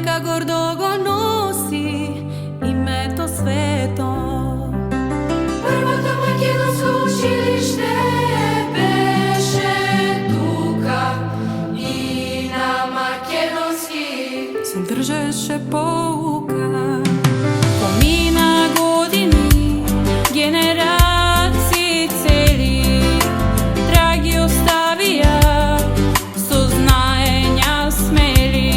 нека гордо го носи името свето. Првото македонско училиште беше тука и на македонски се држеше поука. Помина години, генерации цели, траги оставија, со знаења смели.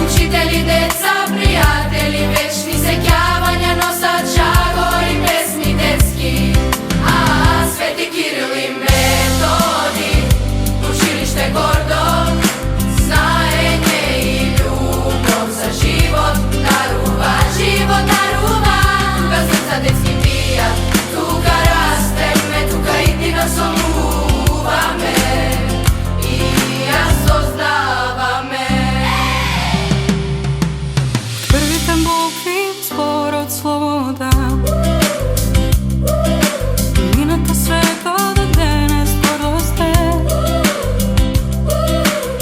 Учители, деца, пријатели, вечни сеќавања носат жагори, песни детски. Свети Кирил и Методи, училиште гордо, знаење и љубов за живот дарува, живот дарува. Тука срца детски бијат, тука растеме, тука и ти насолуваме и ја создаваме. Првите букви, зборот, слобода, мината света до денес гордосте.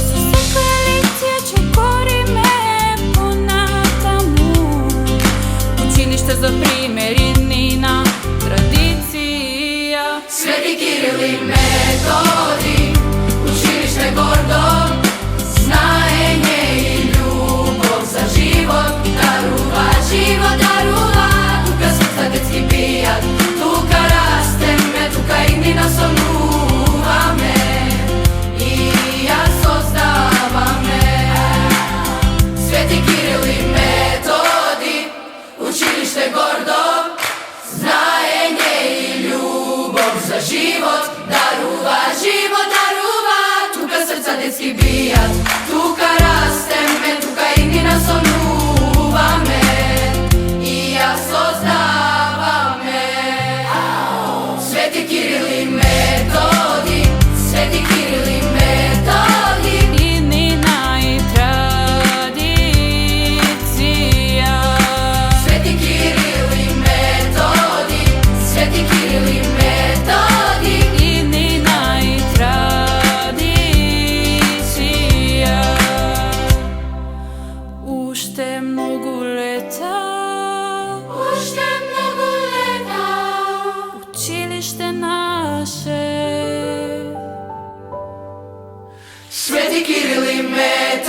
Со секоја лекција ќе гориме понатаму, училиште за пример иднина традиција. Свети Кирил и Методи, училиште гордо, знаење и љубов за живот дарува, живот дарува. Тука срца детски бијат, тука растеме, тука и ни насолуваме и ја создаваме. Свети Кирил и Методи, училиште гордо, знаење и љубов за живот дарува, живот дарува. Тука срца детски бијат, тука растеме, тука и ни насолуваме и ја создаваме. Свети Кирил и Методи, Свети Кирил и Методи, Иднина и традиција. Свети Кирил и Методи, Свети Кирил и Методи. Иднина и традиција. Уште многу лета, Уште многу лета, училиште наше. Свети Кирил и Методи.